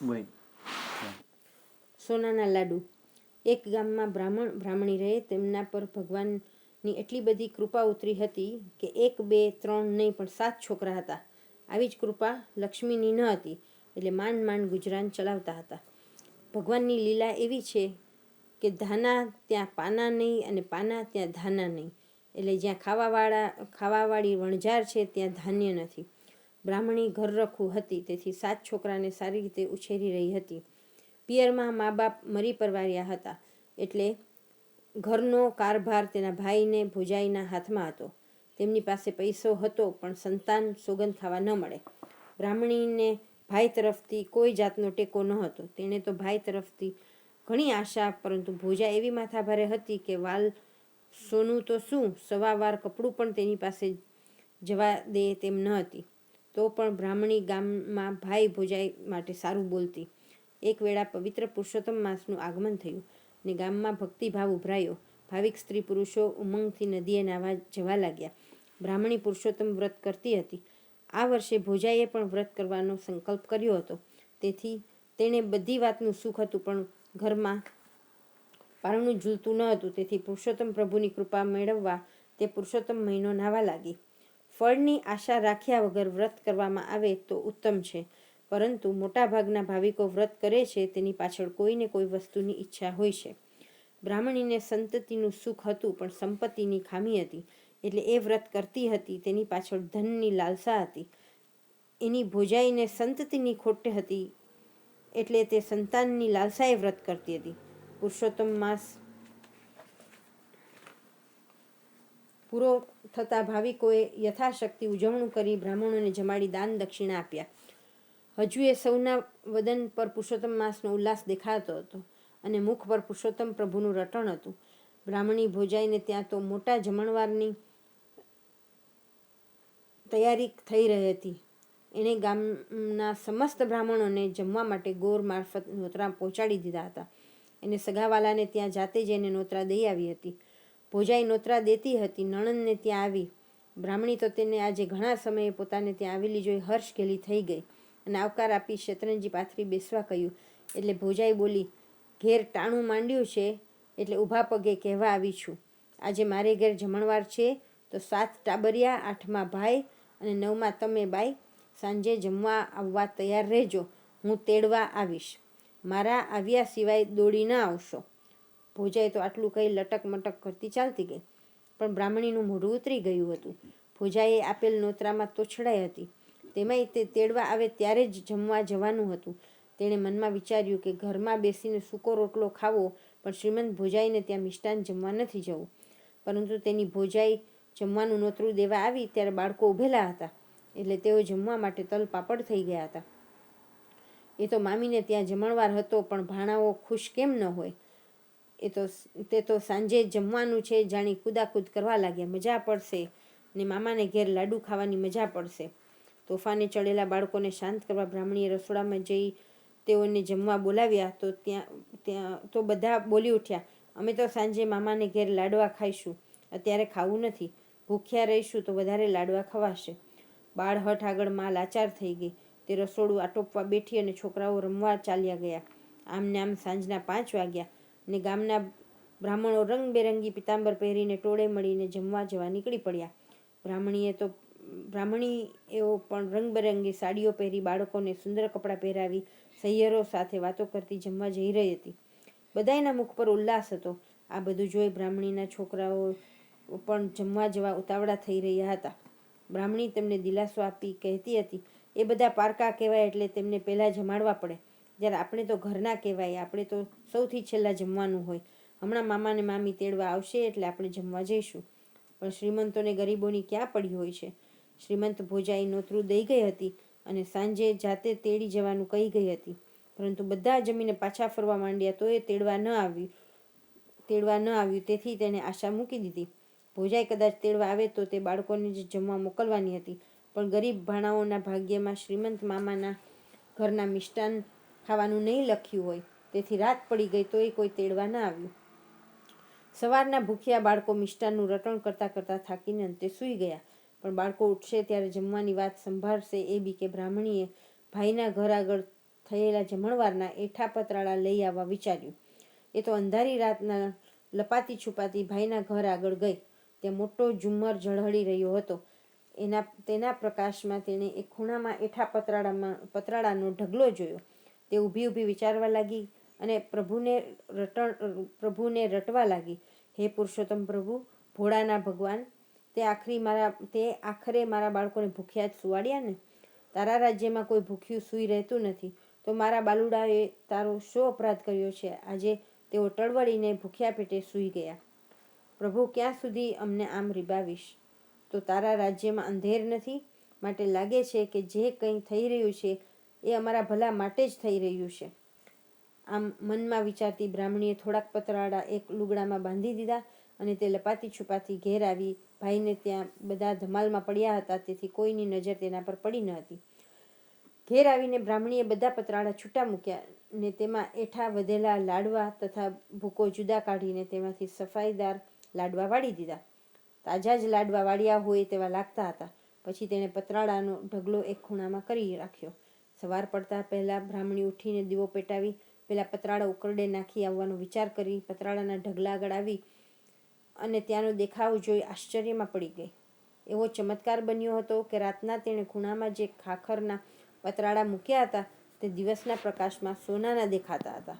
વહી સોનાના લાડુ. એક ગામમાં બ્રાહ્મણી રહે. તેમના પર ભગવાનની એટલી બધી કૃપા ઉતરી હતી કે 1, 2, 3 નહીં પણ 7 છોકરા હતા. આવી જ કૃપા લક્ષ્મીની ન હતી, એટલે માંડ માંડ ગુજરાન ચલાવતા હતા. ભગવાનની લીલા એવી છે કે ધાના ત્યાં પાના નહીં અને પાના ત્યાં ધાના નહીં. એટલે જ્યાં ખાવાવાળી વણઝાર છે ત્યાં ધાન્ય નથી. બ્રાહ્મણી ઘરરખું હતી, તેથી 7 છોકરાને સારી રીતે ઉછેરી રહી હતી. પિયરમાં મા બાપ મરી પરવાર્યા હતા, એટલે ઘરનો કારભાર તેના ભાઈને ભોજાઈના હાથમાં હતો. તેમની પાસે પૈસો હતો, પણ સંતાન સોગંદ ખાવા ન મળે. બ્રાહ્મણીને ભાઈ તરફથી કોઈ જાતનો ટેકો ન હતો. તેણે તો ભાઈ તરફથી ઘણી આશા, પરંતુ ભોજા એવી માથાભારે હતી કે વાલ સોનું તો શું, સવાવાર કપડું પણ તેની પાસે જવા દે તેમ ન હતી. તો પણ બ્રાહ્મણી ગામમાં ભાઈ ભોજાઈ માટે સારું બોલતી. એક વેળા પવિત્ર પુરુષોત્તમ માસનું આગમન થયું ને ગામમાં ભક્તિભાવ ઉભરાયો. ભાવિક સ્ત્રી પુરુષો ઉમંગથી નદીએ નાહવા જવા લાગ્યા. બ્રાહ્મણી પુરુષોત્તમ વ્રત કરતી હતી. આ વર્ષે ભોજાઈએ પણ વ્રત કરવાનો સંકલ્પ કર્યો હતો. તેથી તેણે બધી વાતનું સુખ હતું, પણ ઘરમાં પારણું ઝૂલતું ન હતું. તેથી પુરુષોત્તમ પ્રભુની કૃપા મેળવવા તે પુરુષોત્તમ મહિનો નાહવા લાગી. ફળની આશા રાખ્યા વગર વ્રત કરવામાં આવે તો ઉત્તમ છે, પરંતુ મોટાભાગના ભાવિકો વ્રત કરે છે તેની પાછળ કોઈને કોઈ વસ્તુની ઈચ્છા હોય છે. બ્રાહ્મણીને સંતતિનું સુખ હતું, પણ સંપત્તિની ખામી હતી, એટલે એ વ્રત કરતી હતી. તેની પાછળ ધનની લાલસા હતી. એની ભોજાઈને સંતતિની ખોટ હતી, એટલે તે સંતાનની લાલસાએ વ્રત કરતી હતી. પુરુષોત્તમ માસ પૂરો થતાં ભાવિકોએ યથાશક્તિ ઉજવણું કરી બ્રાહ્મણોને જમાડી દાન દક્ષિણા આપ્યા. હજુ એ સૌના વદન પર પુરુષોત્તમ માસનો ઉલ્લાસ દેખાતો હતો અને મુખ પર પુરુષોત્તમ પ્રભુનું રટણ હતું. બ્રાહ્મણી ભોજાઈને ત્યાં તો મોટા જમણવારની તૈયારી થઈ રહી હતી. એણે ગામના સમસ્ત બ્રાહ્મણોને જમવા માટે ગોર મારફત નોતરા પહોંચાડી દીધા હતા. એને સગાવાલાને ત્યાં જાતે જઈને નોતરા દઈ આવી હતી. ભોજાઈ નોતરા દેતી હતી. નણંદને ત્યાં આવી. બ્રાહ્મણી તો તેને આજે ઘણા સમયે પોતાને ત્યાં આવેલી જોઈ હર્ષ ઘેલી થઈ ગઈ અને આવકાર આપી શેતરંજી પાથરી બેસવા કહ્યું. એટલે ભોજાઈ બોલી, ઘેર ટાણું માંડ્યું છે એટલે ઊભા પગે કહેવા આવી છું. આજે મારે ઘેર જમણવાર છે, તો 7 ટાબરિયા, 8માં ભાઈ અને 9માં તમે બાઈ સાંજે જમવા આવવા તૈયાર રહેજો. હું તેડવા આવીશ. મારા આવ્યા સિવાય દોડી ન આવશો. ભોજાઈ તો આટલું કહી લટક મટક કરતી ચાલતી ગઈ, પણ બ્રાહ્મણીનું મોઢું ઉતરી ગયું હતું. ભોજાઈએ આપેલ નોતરામાં તોછડાઈ હતી. તેમાંય તે તેડવા આવે ત્યારે જ જમવા જવાનું હતું. તેણે મનમાં વિચાર્યું કે ઘરમાં બેસીને સૂકો રોટલો ખાવો, પણ શ્રીમંત ભોજાઈને ત્યાં મિષ્ટાન જમવા નથી જવું. પરંતુ તેની ભોજાઈ જમવાનું નોતરું દેવા આવી ત્યારે બાળકો ઊભેલા હતા, એટલે તેઓ જમવા માટે તલ પાપડ થઈ ગયા હતા. એ તો મામીને ત્યાં જમણવાર હતો, પણ ભાણાઓ ખુશ કેમ ન હોય. તે તો સાંજે જમવાનું છે જાણી કૂદાકૂદ કરવા લાગ્યા. મજા પડશે ને મામાને ઘેર લાડુ ખાવાની મજા પડશે. તોફાને ચડેલા બાળકોને શાંત કરવા બ્રાહ્મણીએ રસોડામાં જઈ તેઓને જમવા બોલાવ્યા. તો બધા બોલી ઉઠ્યા, અમે તો સાંજે મામાને ઘેર લાડવા ખાઈશું, અત્યારે ખાવું નથી. ભૂખ્યા રહીશું તો વધારે લાડવા ખવાશે. બાળહઠ આગળ માં લાચાર થઈ ગઈ. તે રસોડું આટોપવા બેઠી અને છોકરાઓ રમવા ચાલ્યા ગયા. આમ ને આમ સાંજના 5 વાગ્યા ને ગામના બ્રાહ્મણો રંગબેરંગી પિતાંબર પહેરીને ટોળે મળીને જમવા જવા નીકળી પડ્યા. બ્રાહ્મણીઓ પણ રંગબેરંગી સાડીઓ પહેરી બાળકોને સુંદર કપડાં પહેરાવી સહિયરો સાથે વાતો કરતી જમવા જઈ રહી હતી. બધાયના મુખ પર ઉલ્લાસ હતો. આ બધું જોઈ બ્રાહ્મણીના છોકરાઓ પણ જમવા જવા ઉતાવળા થઈ રહ્યા હતા. બ્રાહ્મણી તેમને દિલાસો આપી કહેતી હતી, એ બધા પારકા કહેવાય એટલે તેમને પહેલાં જમાડવા પડે, જ્યારે આપણે તો ઘરના કહેવાય, આપણે તો સૌથી છેલ્લા જમવાનું હોય. હમણાં મામા ને મામી તેડવા આવશે એટલે આપણે જમવા જઈશું. પણ શ્રીમંતોને ગરીબોની ક્યાં પડી હોય છે. શ્રીમંત ભોજાઈ નોતરું દઈ ગઈ હતી અને સાંજે જાતે તેડી જવાનું કહી ગઈ હતી, પરંતુ બધા જમીને પાછા ફરવા માંડ્યા તો એ તેડવા ન આવ્યું. તેથી તેણે આશા મૂકી દીધી. ભોજાઈ કદાચ તેડવા આવે તો તે બાળકોને જ જમવા મોકલવાની હતી, પણ ગરીબ ભાણાઓના ભાગ્યમાં શ્રીમંત મામાના ઘરના મિષ્ટાન ખાવાનું નહીં લખ્યું હોય. તેથી રાત પડી ગઈ તોય કોઈ તેડવા ન આવ્યું. સવારના ભૂખ્યા બાળકો મિષ્ટાનનું રટણ કરતાં કરતાં થાકીને અંતે સૂઈ ગયા. પણ બાળકો ઉઠશે ત્યારે જમવાની વાત સંભાળશે એ બીકે બ્રાહ્મણીએ ભાઈના ઘર આગળ થયેલા જમણવારના એઠા પતરાળા લઈ આવવા વિચાર્યું. એ તો અંધારી રાતના લપાતી છુપાતી ભાઈના ઘર આગળ ગઈ. ત્યાં મોટો ઝુમ્મર ઝળહળી રહ્યો હતો. તેના પ્રકાશમાં તેણે એક ખૂણામાં એઠા પતરાળાનો ઢગલો જોયો. તે ઊભી ઊભી વિચારવા લાગી અને પ્રભુને રટવા લાગી. હે પુરુષોત્તમ પ્રભુ, ભોળાના ભગવાન, તે આખરે મારા બાળકોને ભૂખ્યા જ સુવાડ્યા ને. તારા રાજ્યમાં કોઈ ભૂખ્યું સૂઈ રહેતું નથી, તો મારા બાલુડાએ તારો શો અપરાધ કર્યો છે? આજે તેઓ ટળવળીને ભૂખ્યા પેટે સૂઈ ગયા. પ્રભુ, ક્યાં સુધી અમને આમ રીબાવીશ? તો તારા રાજ્યમાં અંધેર નથી? માટે લાગે છે કે જે કંઈ થઈ રહ્યું છે એ અમારા ભલા માટે જ થઈ રહ્યું છે. આમ મનમાં વિચારતી બ્રાહ્મણીએ થોડાક પતરાળા એક લુગડામાં બાંધી દીધા અને તે લપાતી છુપાતી ઘેર આવી. ભાઈને ત્યાં બધા ધમાલમાં પડ્યા હતા, તેથી કોઈની નજર તેના પર પડી ન હતી. ઘેર આવીને બ્રાહ્મણીએ બધા પતરાળા છૂટા મૂક્યા ને તેમાં એઠા વધેલા લાડવા તથા ભૂકો જુદા કાઢીને તેમાંથી સફાઈદાર લાડવા વાળી દીધા. તાજા જ લાડવા વાળ્યા હોય તેવા લાગતા હતા. પછી તેણે પતરાળાનો ઢગલો એક ખૂણામાં કરી રાખ્યો. સવાર પડતા પહેલાં બ્રાહ્મણી ઉઠીને દીવો પેટાવી પેલા પતરાળા ઉકરડે નાખી આવવાનો વિચાર કરી પતરાળાના ઢગલા આગળ આવી અને ત્યાંનો દેખાવ જોઈ આશ્ચર્યમાં પડી ગઈ. એવો ચમત્કાર બન્યો હતો કે રાતના તેણે ખૂણામાં જે ખાખરના પતરાળા મૂક્યા હતા તે દિવસના પ્રકાશમાં સોનાના દેખાતા હતા.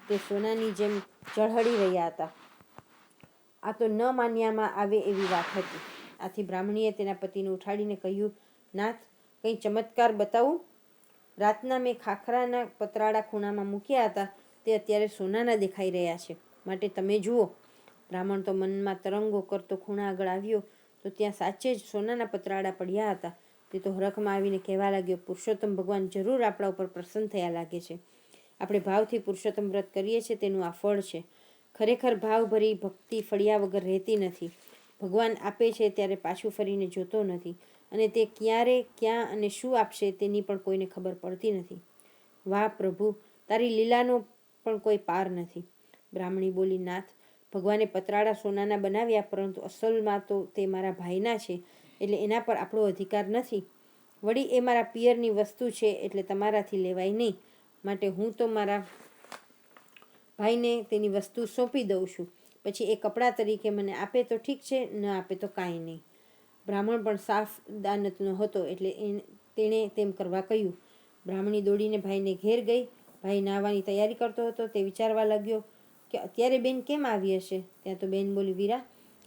તે સોનાની જેમ ઝળહળી રહ્યા હતા. આ તો ન માન્યામાં આવે એવી વાત હતી. આથી બ્રાહ્મણીએ તેના પતિને ઉઠાડીને કહ્યું, નાથ, કંઈ ચમત્કાર બતાવું? રાતના મેં ખાખરાના પતરાળા ખૂણામાં મૂક્યા હતા તે અત્યારે સોનાના દેખાઈ રહ્યા છે, માટે તમે જુઓ. બ્રાહ્મણ તો મનમાં તરંગો કરતો ખૂણા આગળ આવ્યો તો ત્યાં સાચે જ સોનાના પતરાળા પડ્યા હતા. તે તો હરખમાં આવીને કહેવા લાગ્યો, પુરુષોત્તમ ભગવાન જરૂર આપણા ઉપર પ્રસન્ન થયા લાગે છે. આપણે ભાવથી પુરુષોત્તમ વ્રત કરીએ છીએ તેનું આ ફળ છે. ખરેખર ભાવભરી ભક્તિ ફળ્યા વગર રહેતી નથી. ભગવાન આપે છે ત્યારે પાછું ફરીને જોતો નથી અને તે ક્યારે, ક્યાં અને શું આપશે તેની પણ કોઈને ખબર પડતી નથી. વાહ પ્રભુ, તારી લીલાનો પણ કોઈ પાર નથી. બ્રાહ્મણી બોલી, નાથ, ભગવાને પતરાળા સોનાના બનાવ્યા, પરંતુ અસલમાં તો તે મારા ભાઈના છે, એટલે એના પર આપણો અધિકાર નથી. વળી એ મારા પિયરની વસ્તુ છે, એટલે તમારાથી લેવાય નહીં. માટે હું તો મારા ભાઈને તેની વસ્તુ સોંપી દઉં છું. પછી એ કપડાં તરીકે મને આપે તો ઠીક છે, ન આપે તો કાંઈ નહીં. બ્રાહ્મણ પણ સાફ દાનતનો હતો, એટલે તેણે તેમ કરવા કહ્યું. બ્રાહ્મણી દોડીને ભાઈને ઘેર ગઈ. ભાઈ નાહવાની તૈયારી કરતો હતો. તે વિચારવા લાગ્યો કે અત્યારે બેન કેમ આવી હશે. ત્યાં તો બેન બોલી, વીરા,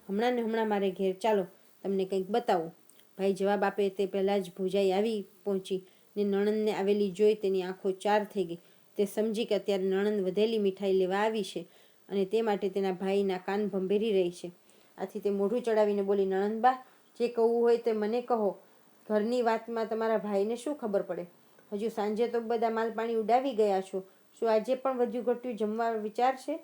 હમણાં ને હમણાં મારે ઘેર ચાલો, તમને કંઈક બતાવું. ભાઈ જવાબ આપે તે પહેલાં જ ભોજાઈ આવી પહોંચી ને નણંદને આવેલી જોઈ તેની આંખો ચાર થઈ ગઈ. તે સમજી કે અત્યારે નણંદ વધેલી મીઠાઈ લેવા આવી છે અને તે માટે તેના ભાઈના કાન ભંભેરી રહી છે. આથી તે મોઢું ચડાવીને બોલી, નણંદબા, જે કહવું હોય તે મને કહો. ઘરની વાતમાં તમારા ભાઈને શું ખબર પડે? હજુ સાંજે તો બધા માલપાણી ઉડાવી ગયા છો. શું આજે પણ વધ્યું ઘટ્યું જમવા વિચાર છે?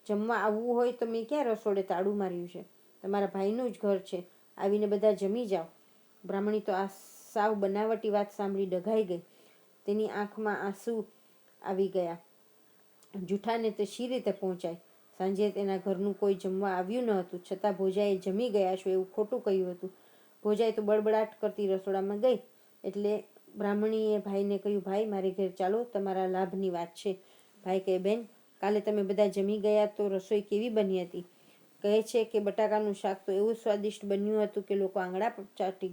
જમવા આવવું હોય તો મેં ક્યાં રસોડે તાળું માર્યું છે? તમારા ભાઈનું જ ઘર છે, આવીને બધા જમી જાઓ. બ્રાહ્મણી તો આ સાવ બનાવટી વાત સાંભળી ડઘાઈ ગઈ. તેની આંખમાં આંસુ આવી ગયા. જૂઠાને તે શી રીતે પહોંચાય? સાંજે તેના ઘરનું કોઈ જમવા આવ્યું ન હતું, છતાં ભોજાએ જમી ગયા છો એવું ખોટું કહ્યું હતું. ભોજાએ તો બળબડાટ કરતી રસોડામાં ગઈ. એટલે બ્રાહ્મણીએ ભાઈને કહ્યું, ભાઈ, મારે ઘેર ચાલો, તમારા લાભની વાત છે. ભાઈ કહે, બેન, કાલે તમે બધા જમી ગયા તો રસોઈ કેવી બની હતી? કહે છે કે બટાકાનું શાક તો એવું સ્વાદિષ્ટ બન્યું હતું કે લોકો આંગળા ચાટી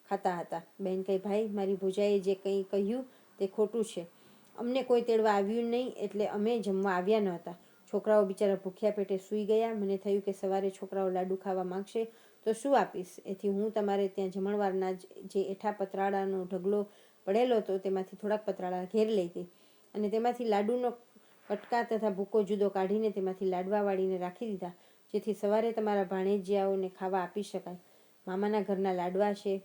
ખાતા હતા. બેન કહે, ભાઈ, મારી ભોજાએ જે કંઈ કહ્યું તે ખોટું છે. અમને કોઈ તેડવા આવ્યું નહીં, એટલે અમે જમવા આવ્યા ન હતા. છોકરાઓ બિચારા ભૂખ્યા પેટે સૂઈ ગયા. મને થયું કે સવારે છોકરાઓ લાડુ ખાવા માંગશે તો શું આપીશ. એથી હું તમારે ત્યાં જમણવારના જે એઠા પતરાળાનો ઢગલો પડેલો હતો તેમાંથી થોડાક પતરાળા ઘેર લઈ ગઈ અને તેમાંથી લાડુનો કટકા તથા ભૂકો જુદો કાઢીને તેમાંથી લાડવા વાળીને રાખી દીધા, જેથી સવારે તમારા ભાણેજિયાઓને ખાવા આપી શકાય. મામાના ઘરના લાડવા છે.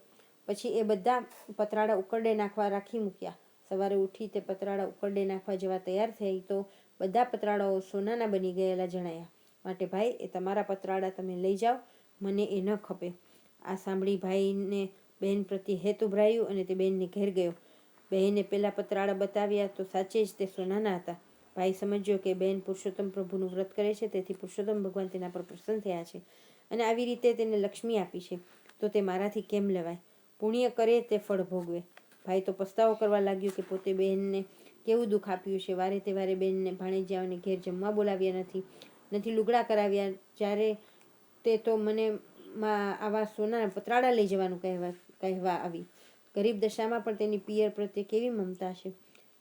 પછી એ બધા પતરાળા ઉકરડે નાખવા રાખી મૂક્યા. સવારે ઉઠી તે પતરાળા ઉકરડે નાખવા જવા તૈયાર થઈ તો બધા પતરાળાઓ સોનાના બની ગયેલા જણાયા. માટે ભાઈ, એ તમારા પતરાળા તમે લઈ જાઓ, મને એ ન ખપે. આ સાંભળી ભાઈને બહેન પ્રત્યે હેત ઉભરાયું અને તે બહેનને ઘેર ગયો. બહેને પેલા પતરાળા બતાવ્યા તો સાચે જ તે સોનાના હતા. ભાઈ સમજ્યો કે બહેન પુરુષોત્તમ પ્રભુનું વ્રત કરે છે, તેથી પુરુષોત્તમ ભગવાન તેના પર પ્રસન્ન થયા છે અને આવી રીતે તેને લક્ષ્મી આપી છે, તો તે મારાથી કેમ લેવાય? પુણ્ય કરે તે ફળ ભોગવે. ભાઈ તો પસ્તાવો કરવા લાગ્યો કે પોતે બહેનને કેવું દુઃખ આપ્યું છે. વારે તે વારે બેનને ભાણેજીયાઓને ઘેર જમવા બોલાવ્યા નથી લુગડા કરાવ્યા. જ્યારે તે તો મને આવા સોનાના પતરાળા લઈ જવાનું કહેવા આવી. ગરીબ દશામાં પણ તેની પિયર પ્રત્યે કેવી મમતા છે.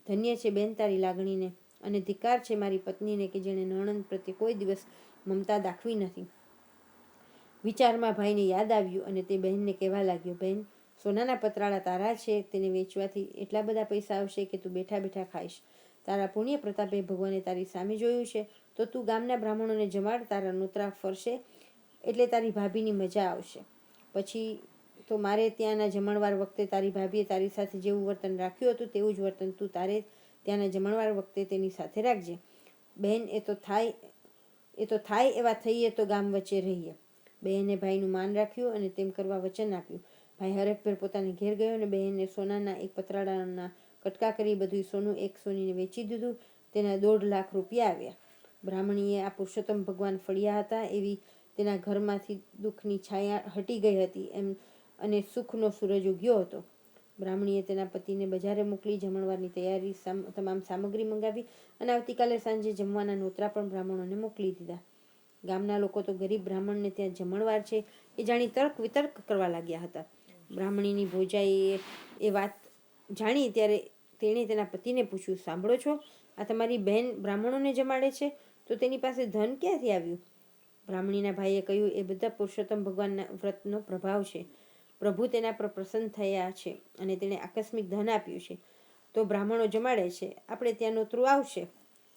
ધન્ય છે બેન તારી લાગણીને, અને ધિક્કાર છે મારી પત્નીને કે જેણે નણંદ પ્રત્યે કોઈ દિવસ મમતા દાખવી નથી. વિચારમાં ભાઈને યાદ આવ્યું અને તે બહેનને કહેવા લાગ્યો, બહેન, સોનાના પતરાળા તારા છે. તેને વેચવાથી એટલા બધા પૈસા આવશે કે તું બેઠા બેઠા ખાઈશ. તારા પુણ્ય પ્રતાપે ભગવાને તારી સામે જોયું છે તો તું ગામના બ્રાહ્મણોને જમાડ. તારા નોતરા ફરશે એટલે તારી ભાભીની મજા આવશે. પછી તો મારે ત્યાંના જમણવાર વખતે તારી ભાભીએ તારી સાથે જેવું વર્તન રાખ્યું હતું તેવું જ વર્તન તું તારે ત્યાંના જમણવાર વખતે તેની સાથે રાખજે. બહેન, એ તો થાય એવા થઈએ તો ગામ વચ્ચે રહીએ. બહેને ભાઈનું માન રાખ્યું અને તેમ કરવા વચન આપ્યું. ભાઈ હરખભેર પોતાને ઘેર ગયો અને બહેનને સોનાના એક પતરાળાના કટકા કરી બધું સોનું એક સોનીને વેચી દીધું. તેના 1.5 લાખ રૂપિયા આવ્યા. બ્રાહ્મણીએ આ પુરુષોત્તમ ભગવાન ફળ્યા હતા એવી તેના ઘરમાંથી દુઃખની છાયા હટી ગઈ હતી એમ અને સુખનો સૂરજ ઉગ્યો હતો. બ્રાહ્મણીએ તેના પતિને બજારે મોકલી જમણવારની તૈયારી તમામ સામગ્રી મંગાવી અને આવતીકાલે સાંજે જમવાના નોતરા પણ બ્રાહ્મણોને મોકલી દીધા. ગામના લોકો તો ગરીબ બ્રાહ્મણને ત્યાં જમણવાર છે એ જાણી તર્ક વિતર્ક કરવા લાગ્યા હતા. બ્રાહ્મણીની ભોજાઈએ એ વાત જાણી ત્યારે તેણે તેના પતિને પૂછ્યું, સાંભળો છો, આ તમારી બહેન બ્રાહ્મણોને જમાડે છે તો તેની પાસે ધન ક્યાંથી આવ્યું? બ્રાહ્મણીના ભાઈએ કહ્યું, એ બધા પુરુષોત્તમ ભગવાનના વ્રતનો પ્રભાવ છે. પ્રભુ તેના પર પ્રસન્ન થયા છે અને તેણે આકસ્મિક ધન આપ્યું છે તો બ્રાહ્મણો જમાડે છે. આપણે ત્યાં નોતરું આવશે.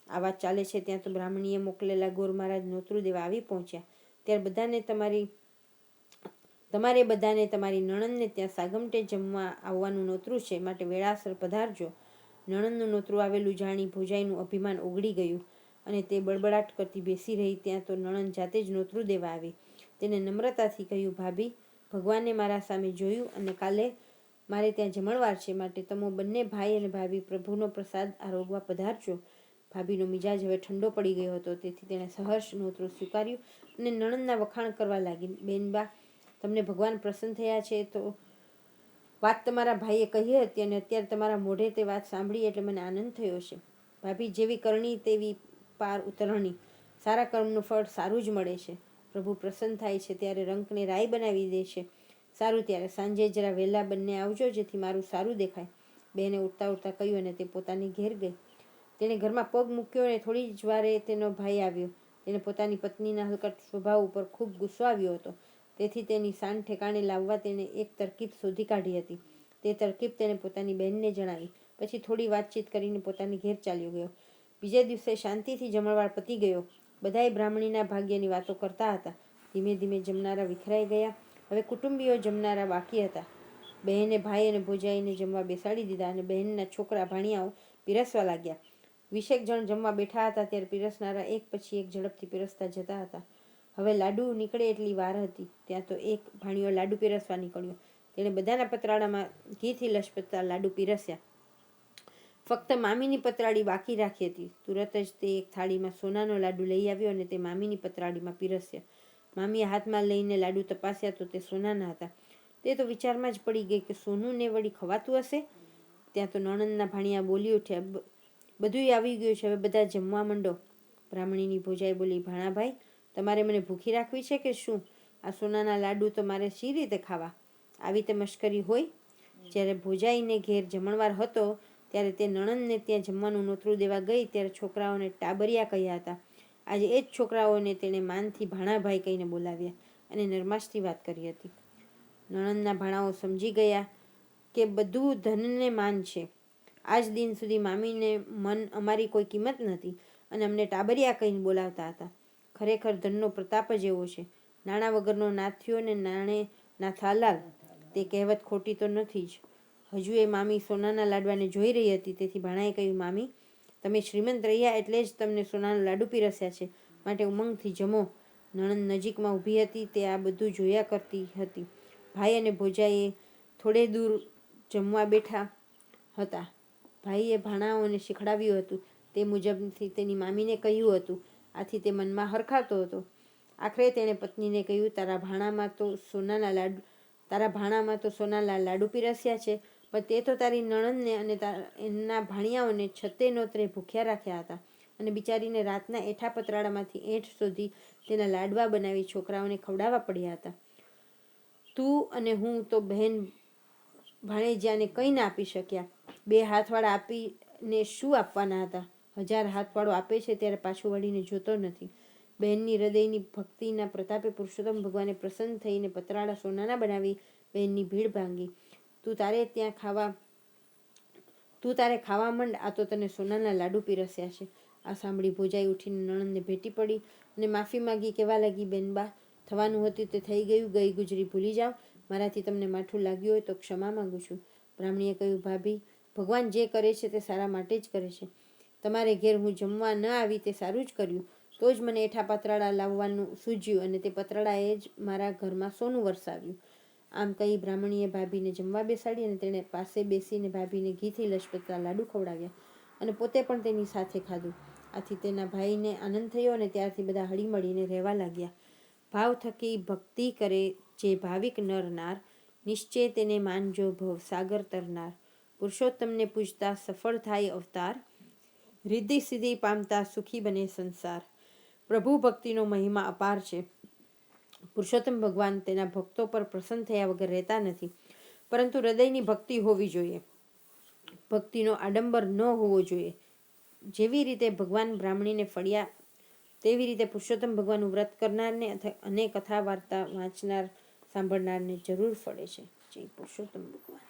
આ વાત ચાલે છે ત્યાં તો બ્રાહ્મણીએ મોકલેલા ગોર મહારાજ નોતરું દેવા આવી પહોંચ્યા. ત્યારે તમારે બધાને તમારી નણંદને ત્યાં સાગમટે જમવા આવવાનું નોતરું છે, માટે વેળાસર પધારજો. નણંદનું નોતરું આવેલું જાણી ભોજાઈનું અભિમાન ઓગળી ગયું અને તે બળબડાટ કરતી બેસી રહી. ત્યાં તો નણંદ જાતે જ નોતરું દેવા આવી. તેને નમ્રતાથી કહ્યું, ભાભી, ભગવાને મારા સામે જોયું અને કાલે મારે ત્યાં જમણવાર છે, માટે તમો બંને ભાઈ અને ભાભી પ્રભુનો પ્રસાદ આરોગવા પધારજો. ભાભીનો મિજાજ હવે ઠંડો પડી ગયો હતો, તેથી તેણે સહર્ષ નોતરું સ્વીકાર્યું અને નણંદના વખાણ કરવા લાગી. બેનબા, તમને ભગવાન પ્રસન્ન થયા છે તો વાત તમારા ભાઈએ કહી હતી અને અત્યારે તમારા મોઢે તે વાત સાંભળી એટલે મને આનંદ થયો છે. ભાભી, જેવી કરણી તેવી પાર ઉતરણી. સારા કર્મનું ફળ સારું જ મળે છે. પ્રભુ પ્રસન્ન થાય છે ત્યારે રંકને રાઈ બનાવી દે છે. સારું, ત્યારે સાંજે જરા વહેલા બંને આવજો જેથી મારું સારું દેખાય. બેને ઉઠતા ઉઠતા કહ્યું અને તે પોતાની ઘેર ગઈ. તેણે ઘરમાં પગ મૂક્યો અને થોડી જ વારે તેનો ભાઈ આવ્યો. તેને પોતાની પત્નીના હલકટ સ્વભાવ ઉપર ખૂબ ગુસ્સો આવ્યો હતો. તેથી તેની શાન ઠેકાણે લાવવા તેણે એક તરકીબ શોધી કાઢી હતી. તે તરકીબ તેણે પોતાની બહેનને જણાવી. પછી થોડી વાતચીત કરીને પોતાની ઘેર ચાલ્યો ગયો. બીજે દિવસે શાંતિથી જમણવાર પતી ગયો. બધાએ બ્રાહ્મણીના ભાગ્યની વાતો કરતા હતા. ધીમે ધીમે જમનારા વિખરાઈ ગયા. હવે કુટુંબીઓ જમનારા બાકી હતા. બહેને ભાઈ અને ભોજાઈને જમવા બેસાડી દીધા અને બહેનના છોકરા ભાણિયાઓ પીરસવા લાગ્યા. 20 જણ જમવા બેઠા હતા ત્યારે પીરસનારા એક પછી એક ઝડપથી પીરસતા જતા હતા. હવે લાડુ નીકળે એટલી વાર હતી. ત્યાં તો એક ભાણિયો લાડુ પીરસવા નીકળ્યો. તેણે બધાના પતરાળામાં ઘીથી લશપથતા લાડુ પીરસ્યા. ફક્ત મામીની પતરાળી બાકી રાખી હતી. તુરત જ તે એક થાળીમાં સોનાનો લાડુ લઈ આવ્યો અને તે મામીની પતરાળીમાં પીરસ્યા. મામીએ હાથમાં લઈને લાડુ તપાસ્યા તો તે સોનાના હતા. તે તો વિચારમાં જ પડી ગઈ કે સોનું ને વળી ખવાતું હશે. ત્યાં તો નણંદના ભાણિયા બોલી ઉઠ્યા, બધુંય આવી ગયું છે, હવે બધા જમવા માંડો. બ્રાહ્મણીની ભોજાઈ બોલી, ભાણાભાઈ, તમારે મને ભૂખી રાખવી છે કે શું? આ સોનાના લાડુ તો મારે શી રીતે ખાવા? આવી તે મશ્કરી હોય? જ્યારે ભોજાઈને ઘેર જમણવાર હતો ત્યારે તે નણંદને ત્યાં જમવાનું નોતરું દેવા ગઈ ત્યારે છોકરાઓને ટાબરિયા કહ્યા હતા. આજે એ જ છોકરાઓને તેણે માનથી ભાણાભાઈ કહીને બોલાવ્યા અને નરમાશથી વાત કરી હતી. નણંદના ભાણાઓ સમજી ગયા કે બધું ધનને માન છે. આજ દિન સુધી મામીને મન અમારી કોઈ કિંમત નથી અને અમને ટાબરિયા કહીને બોલાવતા હતા. ખરેખર ધનનો પ્રતાપ જ એવો છે. નાણાં વગરનો નાથ્યો ને નાણે નાથા લાલ. તે કહેવત ખોટી તો નથી જ. હજુ એ મામી સોનાના લાડવાને જોઈ રહી હતી. તેથી ભાણાએ કહ્યું, મામી, તમે શ્રીમંત રહ્યા એટલે જ તમને સોનાના લાડુ પીરસ્યા છે, માટે ઉમંગથી જમો. નણંદ નજીકમાં ઊભી હતી. તે આ બધું જોયા કરતી હતી. ભાઈ અને ભોજાઈએ થોડે દૂર જમવા બેઠા હતા. ભાઈએ ભાણાઓને શીખડાવ્યું હતું તે મુજબથી તેની મામીને કહ્યું હતું. આથી તે મનમાં હરખાતો હતો. આખરે તેણે પત્નીને કહ્યું, તારા ભાણામાં તો સોનાના લાડુ પીરસ્યા છે, પણ તે તો તારી નણંદને અને એના ભાણિયાઓને છતે નોતરે ભૂખ્યા રાખ્યા હતા, અને બિચારીને રાતના એઠા પતરાળામાંથી એંઠ શોધી તેના લાડવા બનાવી છોકરાઓને ખવડાવવા પડ્યા હતા. તું અને હું તો બહેન ભાણેજ્યાને કંઈ ના આપી શક્યા. 2 હાથવાળા આપીને શું આપવાના હતા? 1000 હાથવાળો આપે છે ત્યારે પાછું વળીને જોતો નથી. બહેનની હૃદયની ભક્તિના પ્રતાપે પુરુષોત્તમ ભગવાને પ્રસન્ન થઈને પતરાળા સોનાના બનાવી બહેનની ભીડ ભાંગી. તું તારે ખાવા માંડ, આ તો તને સોનાના લાડુ પીરસ્યા છે. આ સાંભળી ભોજાઈ ઉઠીને નણંદને ભેટી પડી અને માફી માગી કહેવા લાગી, બેનબા, થવાનું હતું તે થઈ ગયું, ગઈ ગુજરી ભૂલી જાઓ. મારાથી તમને માઠું લાગ્યું હોય તો ક્ષમા માગું છું. બ્રાહ્મણીએ કહ્યું, ભાભી, ભગવાન જે કરે છે તે સારા માટે જ કરે છે. તમારે ઘેર હું જમવા ન આવી તે સારું જ કર્યું. તો જ મને એઠા પતરાળા લાવવાનું સૂઝ્યું અને તે પતરાળાએ જ મારા ઘરમાં સોનું વરસાવ્યું. આમ કહી બ્રાહ્મણીએ ભાભીને જમવા બેસાડી અને તેણે પાસે બેસીને ભાભીને ઘીથી લચપતરા લાડુ ખવડાવ્યા અને પોતે પણ તેની સાથે ખાધું. આથી તેના ભાઈને આનંદ થયો અને ત્યારથી બધા હળીમળીને રહેવા લાગ્યા. ભાવ થકી ભક્તિ કરે જે ભાવિક નર નાર, નિશ્ચય તેને માનજો ભવસાગર તરનાર. પુરુષોત્તમને પૂજતા સફળ થાય અવતાર, રિદ્ધિ સિદ્ધિ પામતા સુખી બને સંસાર. પ્રભુ ભક્તિનો મહિમા અપાર છે. પુરુષોત્તમ ભગવાન તેના ભક્તો પર પ્રસન્ન થયા વગર રહેતા નથી, પરંતુ હૃદયની ભક્તિ હોવી જોઈએ. ભક્તિનો આડંબર ન હોવો જોઈએ. જેવી રીતે ભગવાન બ્રાહ્મણીને ફળ્યા, તેવી રીતે પુરુષોત્તમ ભગવાનનું વ્રત કરનારને અને કથા વાર્તા વાંચનાર સાંભળનારને જરૂર ફળે છે. જય પુરુષોત્તમ ભગવાન.